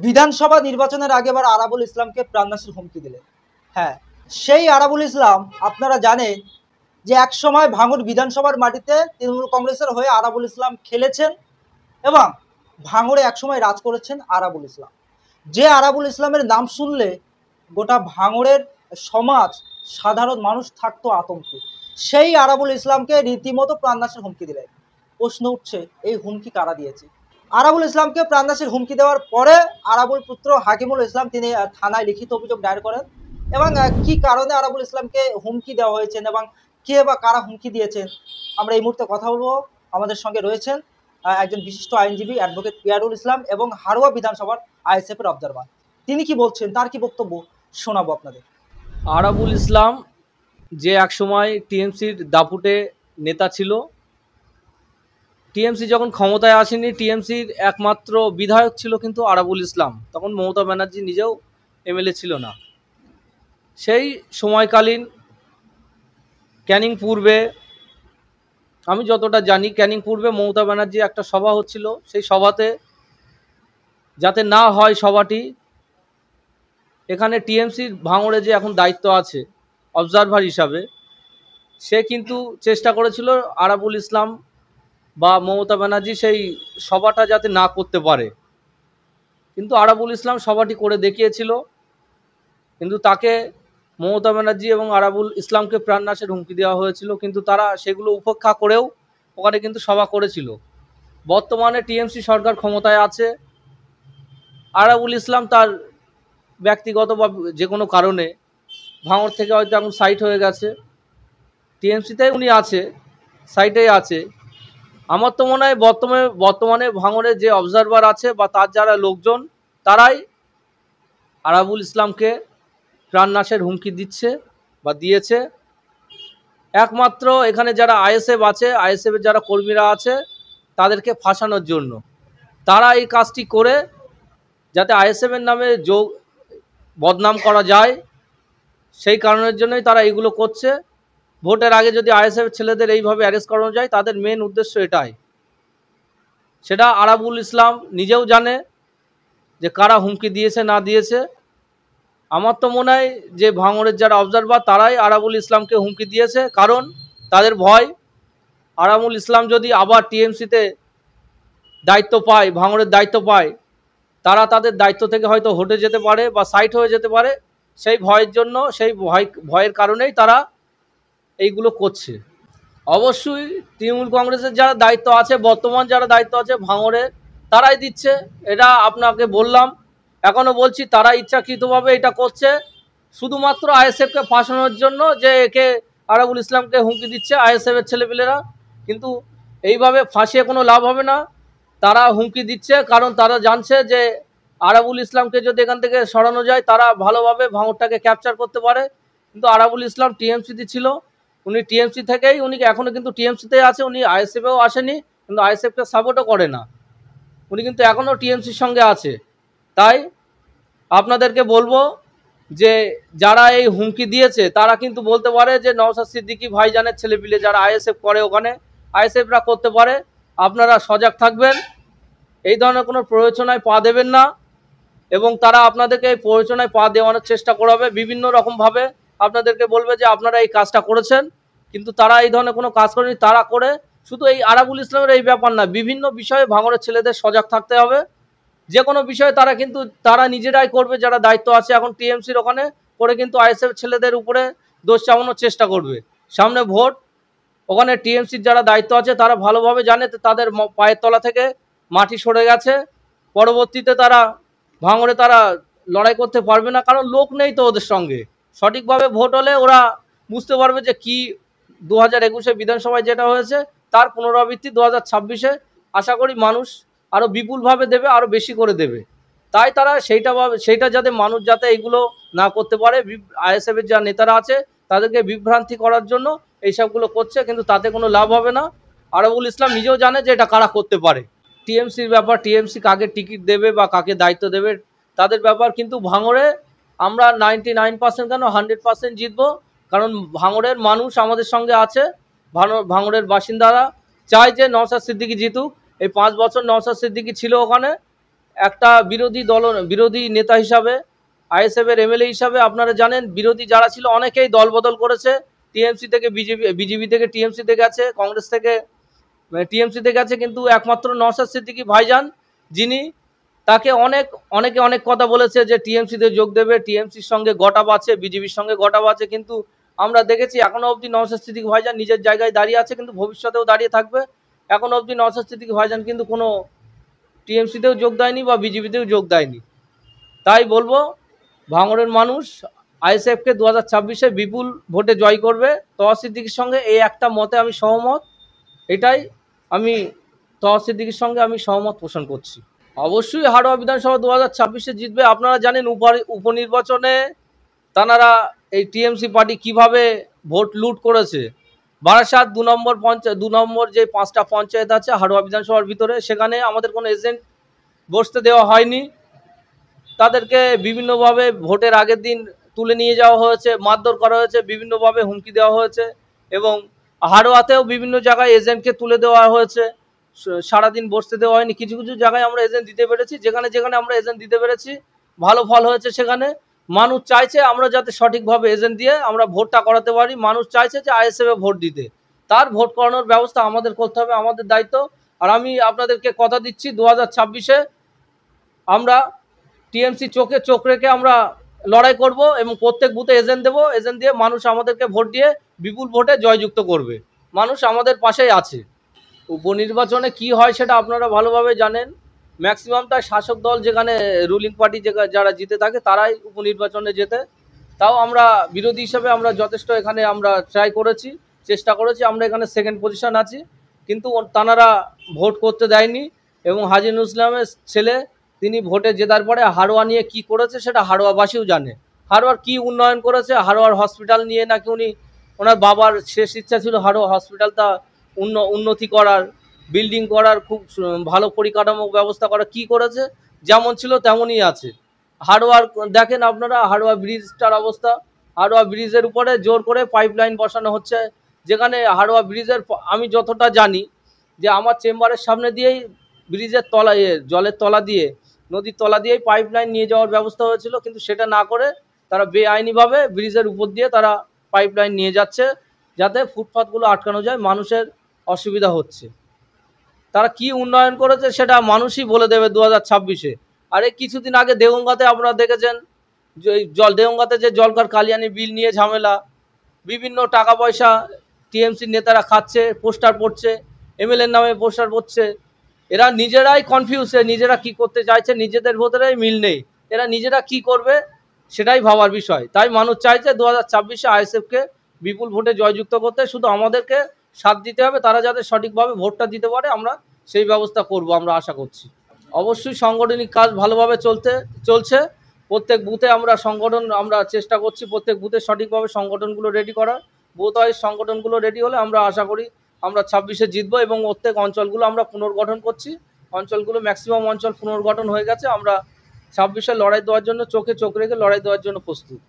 বিধানসভা নির্বাচনের আগে এবার আরাবুল ইসলামকে প্রাণনাশের হুমকি দিলেন। হ্যাঁ, সেই আরাবুল ইসলাম আপনারা জানেন যে একসময় ভাঙড় বিধানসভার মাটিতে তৃণমূল কংগ্রেসের হয়ে আরাবুল ইসলাম খেলেছেন এবং ভাঙড়ে একসময় রাজ করেছেন আরাবুল ইসলাম। যে আরাবুল ইসলামের নাম শুনলে গোটা ভাঙড়ের সমাজ সাধারণ মানুষ থাকতো আতঙ্কে, সেই আরাবুল ইসলামকে রীতিমতো প্রাণনাশের হুমকি দিলেন। প্রশ্ন উঠছে, এই হুমকি কারা দিয়েছে? আরাবুল ইসলামকে প্রাণনাশের হুমকি দেওয়ার পরে আরাবুল পুত্র হাকিমুল ইসলাম তিনি থানায় লিখিত অভিযোগ দায়ের করেন এবং কি কারণে আরাবুল ইসলামকে হুমকি দেওয়া হয়েছে এবং কে বা কারা হুমকি দিয়েছেন আমরা এই মুহূর্তে কথা বলবো। আমাদের সঙ্গে রয়েছেন একজন বিশিষ্ট আইনজীবী অ্যাডভোকেট পিয়ারুল ইসলাম এবং হারোয়া বিধানসভার আইএসএফ এর অবজারভার। তিনি কি বলছেন, তার কি বক্তব্য শোনাবো আপনাদের। আরাবুল ইসলাম যে একসময় টিএমসির দাপুটে নেতা ছিল, টিএমসি যখন ক্ষমতায় আসেনি টিএমসির একমাত্র বিধায়ক ছিল কিন্তু আরাবুল ইসলাম, তখন মমতা ব্যানার্জি নিজেও এমএলএ ছিল না। সেই সময়কালীন ক্যানিং পূর্বে, আমি যতটা জানি ক্যানিং পূর্বে মমতা ব্যানার্জি একটা সভা হচ্ছিল, সেই সভাতে যাতে না হয় সভাটি, এখানে টিএমসির ভাঙড়ে যে এখন দায়িত্ব আছে অবজারভার হিসাবে, সে কিন্তু চেষ্টা করেছিল আরাবুল ইসলাম বা মমতা ব্যানার্জি সেই সভাটা যাতে না করতে পারে, কিন্তু আরাবুল ইসলাম সভাটি করে দেখিয়েছিল। কিন্তু তাকে মমতা ব্যানার্জি এবং আরাবুল ইসলামকে প্রাণনাশের হুমকি দেওয়া হয়েছিল, কিন্তু তারা সেগুলো উপেক্ষা করেও ওখানে কিন্তু সভা করেছিল। বর্তমানে টিএমসি সরকার ক্ষমতায় আছে, আরাবুল ইসলাম তার ব্যক্তিগত বা যে কোনো কারণে ভাঙড় থেকে হয়তো এখন সাইট হয়ে গেছে, টিএমসিতে উনি আছে, সাইটেই আছে। আমার তো মনে হয় বর্তমানে ভাঙড়ে যে অবজারভার আছে বা তার যারা লোকজন, তারাই আরাবুল ইসলামকে প্রাণনাশের হুমকি দিচ্ছে বা দিয়েছে। একমাত্র এখানে যারা আইএসএফ আছে, আইএসএফের যারা কর্মীরা আছে, তাদেরকে ফাঁসানোর জন্য তারা এই কাজটি করে যাতে আইএসএফের নামে বদনাম করা যায়, সেই কারণের জন্যই তারা এইগুলো করছে। ভোটের আগে যদি আইএসএফ ছেলেদের এইভাবে অ্যারেস্ট করানো যায়, তাদের মেন উদ্দেশ্য এটাই। সেটা আরাবুল ইসলাম নিজেও জানে যে কারা হুমকি দিয়েছে না দিয়েছে। আমার তো মনে হয় যে ভাঙড়ের যারা অবজারভার তারাই আরাবুল ইসলামকে হুমকি দিয়েছে, কারণ তাদের ভয় আরাবুল ইসলাম যদি আবার টিএমসিতে দায়িত্ব পায়, ভাঙড়ের দায়িত্ব পায়, তারা তাদের দায়িত্ব থেকে হয়তো হটে যেতে পারে বা সাইট হয়ে যেতে পারে। সেই ভয়ের জন্য, সেই ভয়ের কারণেই তারা এইগুলো করছে। অবশ্যই তৃণমূল কংগ্রেসের যারা দায়িত্ব আছে, বর্তমান যারা দায়িত্ব আছে ভাঙড়ে, তারাই দিচ্ছে। এটা আপনাকে বললাম, এখনও বলছি, তারা ইচ্ছাকৃতভাবে এটা করছে শুধুমাত্র আইএসএফকে ফাঁসানোর জন্য, যে একে আরাবুল ইসলামকে হুমকি দিচ্ছে আইএসএফের ছেলেপিলেরা। কিন্তু এইভাবে ফাঁসিয়ে কোনো লাভ হবে না। তারা হুমকি দিচ্ছে কারণ তারা জানছে যে আরাবুল ইসলামকে যদি এখান থেকে সরানো যায়, তারা ভালোভাবে ভাঙড়টাকে ক্যাপচার করতে পারে। কিন্তু আরাবুল ইসলাম টিএমসিতে ছিল, উনি টিএমসি থেকেই, উনি এখনও কিন্তু টিএমসিতেই আছে, উনি আইএসএফেও আসেনি, কিন্তু আইএসএফকে সাপোর্টও করে না, উনি কিন্তু এখনও টিএমসির সঙ্গে আছে। তাই আপনাদেরকে বলবো যে যারা এই হুমকি দিয়েছে তারা কিন্তু বলতে পারে যে নওশাদ সিদ্দিকী ভাইজানের ছেলেপিলে যারা আইএসএফ করে, ওখানে আইএসএফরা করতে পারে। আপনারা সজাগ থাকবেন, এই ধরনের কোনো প্ররোচনায় পা দেবেন না, এবং তারা আপনাদেরকে এই প্ররোচনায় পা দেওয়ানোর চেষ্টা করাবে বিভিন্ন রকমভাবে। আপনাদেরকে বলবে যে আপনারা এই কাজটা করেছেন, কিন্তু তারা এই ধরনের কোনো কাজ করেনি। তারা করে শুধু এই আরাবুল ইসলামের এই ব্যাপার না, বিভিন্ন বিষয়ে ভাঙড়ের ছেলেদের সজাগ থাকতে হবে। যে কোনো বিষয়ে তারা নিজেরাই করবে, যারা দায়িত্ব আছে এখন টিএমসির ওখানে করে, কিন্তু আইএসএফ ছেলেদের উপরে দোষ চাপানোর চেষ্টা করবে। সামনে ভোট, ওখানে টিএমসির যারা দায়িত্ব আছে তারা ভালোভাবে জানে তাদের পায়ের তলা থেকে মাটি সরে গেছে। পরবর্তীতে তারা ভাঙড়ে তারা লড়াই করতে পারবে না, কারণ লোক নেই তো ওদের সঙ্গে। সঠিকভাবে ভোট হলে ওরা বুঝতে পারবে যে কি 2021-এ বিধানসভায় যেটা হয়েছে তার পুনরাবৃত্তি 2026-এ আশা করি মানুষ আরও বিপুলভাবে দেবে, আরও বেশি করে দেবে। তাই তারা সেইটা যাতে মানুষ যাতে এইগুলো না করতে পারে, আইএসএফের যা নেতারা আছে তাদেরকে বিভ্রান্তি করার জন্য এইসবগুলো করছে, কিন্তু তাতে কোনো লাভ হবে না। আরাবুল ইসলাম নিজেও জানে যে এটা কারা করতে পারে। টিএমসির ব্যাপার, টিএমসি কাকে টিকিট দেবে বা কাকে দায়িত্ব দেবে তাদের ব্যাপার, কিন্তু ভাঙড়ে আমরা 99% কেন 100% জিতবো, কারণ ভাঙড়ের মানুষ আমাদের সঙ্গে আছে। ভাঙড়ের বাসিন্দারা চায় যে নওশাদ সিদ্দিকী জিতুক। এই 5 বছর নওশাদ সিদ্দিকী ছিল ওখানে, একটা বিরোধী নেতা হিসাবে, আইএসএফ এর এমএলএ হিসাবে আপনারা জানেন বিরোধী যারা ছিল অনেকেই দল বদল করেছে। টিএমসি থেকে বিজেপি থেকে টিএমসি তে গেছে, কংগ্রেস থেকে টিএমসি তে গেছে, কিন্তু একমাত্র নওশাদ সিদ্দিকী ভাইজান যিনি, তাকে অনেকে অনেক কথা বলেছে যে টিএমসি তে যোগ দেবে, টিএমসির সঙ্গে গটাব আছে, বিজেপির সঙ্গে গটাব আছে, কিন্তু আমরা দেখেছি এখনো অবধি নওশাদ সিদ্দিকী ভাইজান নিজের জায়গায় দাঁড়িয়ে আছে, কিন্তু ভবিষ্যতেও দাঁড়িয়ে থাকবে। এখনো অবধি নওশাদ সিদ্দিকী ভাইজান কিন্তু কোনো টিএমসিতেও যোগ দেয়নি বা বিজেপিতেও যোগ দেয়নি। তাই বলবো ভাঙড়ের মানুষ আইএসএফকে 2026-এ বিপুল ভোটে জয় করবে তওয়া সিদ্দিকীর সঙ্গে, এই একটা মতে আমি সহমত। এটাই আমি তওয়া সিদ্দিকীর সঙ্গে আমি সহমত পোষণ করছি। অবশ্যই হাড়োয়া বিধানসভা 2026-এ জিতবে। আপনারা জানেন উপনির্বাচনে তারা এই টিএমসি পার্টি কিভাবে ভোট লুট করেছে। বারাসাত 2 নম্বর যে 5টা পঞ্চায়েত আছে হাড়োয়া বিধানসভার ভিতরে, সেখানে আমাদের কোনো এজেন্ট বসতে দেওয়া হয়নি। তাদেরকে বিভিন্নভাবে ভোটের আগের দিন তুলে নিয়ে যাওয়া হয়েছে, মারধর করা হয়েছে, বিভিন্নভাবে হুমকি দেওয়া হয়েছে, এবং হাড়োয়াতেও বিভিন্ন জায়গায় এজেন্টকে তুলে দেওয়া হয়েছে, সারাদিন বসতে দেওয়া হয়নি। কিছু কিছু জায়গায় আমরা এজেন্ট দিতে পেরেছি, যেখানে যেখানে আমরা এজেন্ট দিতে পেরেছি ভালো ফল হয়েছে। সেখানে মানুষ চাইছে আমরা যাতে সঠিকভাবে এজেন্ট দিয়ে আমরা ভোটটা করাতে পারি। মানুষ চাইছে যে আইএসএফে ভোট দিতে, তার ভোট করানোর ব্যবস্থা আমাদের করতে হবে, আমাদের দায়িত্ব। আর আমি আপনাদেরকে কথা দিচ্ছি 2026-এ আমরা টিএমসি চোখে চোখ রেখে আমরা লড়াই করব এবং প্রত্যেক বুথে এজেন্ট দেবো। এজেন্ট দিয়ে মানুষ আমাদেরকে ভোট দিয়ে বিপুল ভোটে জয়যুক্ত করবে। মানুষ আমাদের পাশেই আছে। উপনির্বাচনে কি হয় সেটা আপনারা ভালোভাবে জানেন। ম্যাক্সিমাম তাই শাসক দল, যেখানে রুলিং পার্টি যারা জিতে থাকে তারাই উপনির্বাচনে জেতে। তাও আমরা বিরোধী হিসেবে আমরা যথেষ্ট এখানে আমরা ট্রাই করেছি, চেষ্টা করেছি। আমরা এখানে সেকেন্ড পজিশন আছি, কিন্তু তারা ভোট করতে দেয়নি। এবং হাজি নুরুল ইসলামের ছেলে তিনি ভোটে জেতার পরে হাড়োয়া নিয়ে কি করেছে সেটা হাড়োয়াবাসীও জানে। হাড়োয়ার কি উন্নয়ন করেছে, হাড়োয়ার হসপিটাল নিয়ে নাকি ওনার বাবার শেষ ইচ্ছা ছিল হাড়োয়া হসপিটালটা উন্নতি করার, বিল্ডিং করার, খুব ভালো পরিকাঠামো ব্যবস্থা করা। কি করেছে? যেমন ছিল তেমনই আছে। হাড়োয়ার দেখেন আপনারা, হাড়োয়া ব্রিজটার অবস্থা, হাড়োয়া ব্রিজের উপরে জোর করে পাইপলাইন বসানো হচ্ছে, যেখানে হাড়োয়া ব্রিজের আমি যতটা জানি যে আমার চেম্বারের সামনে দিয়েই ব্রিজের তলা, জলের তলা দিয়ে, নদীর তলা দিয়েই পাইপলাইন নিয়ে যাওয়ার ব্যবস্থা হয়েছিল, কিন্তু সেটা না করে তারা বেআইনিভাবে ব্রিজের উপর দিয়ে তারা পাইপলাইন নিয়ে যাচ্ছে, যাতে ফুটপাথগুলো আটকানো যায়। মানুষের অসুবিধা হচ্ছে। তারা কি উন্নয়ন করেছে সেটা মানুষই বলে দেবে 2026-এ। আর এই কিছুদিন আগে দেগঙ্গাতে আপনারা দেখেছেন যে দেগঙ্গাতে যে জলকর কালিয়ানি বিল নিয়ে ঝামেলা, বিভিন্ন টাকা পয়সা টিএমসির নেতারা খাচ্ছে, পোস্টার পড়ছে, এমএলএর নামে পোস্টার পড়ছে। এরা নিজেরাই কনফিউজ, নিজেরা কি করতে চাইছে নিজেদের ভেতরেই মিল নেই। এরা নিজেরা কি করবে সেটাই ভাবার বিষয়। তাই মানুষ চাইছে 2026-এ আইএসএফকে বিপুল ভোটে জয়যুক্ত করতে। শুধু আমাদেরকে সাথ দিতে হবে, তারা যাতে সঠিকভাবে ভোটটা দিতে পারে আমরা সেই ব্যবস্থা করব, আমরা আশা করছি। অবশ্যই সাংগঠনিক কাজ ভালোভাবে চলছে। প্রত্যেক বুথে আমরা চেষ্টা করছি প্রত্যেক বুথে সঠিকভাবে সংগঠনগুলো রেডি করার। বুথ ওয়াইজ সংগঠনগুলো রেডি হলে আমরা আশা করি আমরা 26-এ জিতবো। এবং প্রত্যেক অঞ্চলগুলো আমরা পুনর্গঠন করছি, অঞ্চলগুলো ম্যাক্সিমাম অঞ্চল পুনর্গঠন হয়ে গেছে। আমরা 26-এ লড়াই দেওয়ার জন্য, চোখে চোখ রেখে লড়াই দেওয়ার জন্য প্রস্তুত।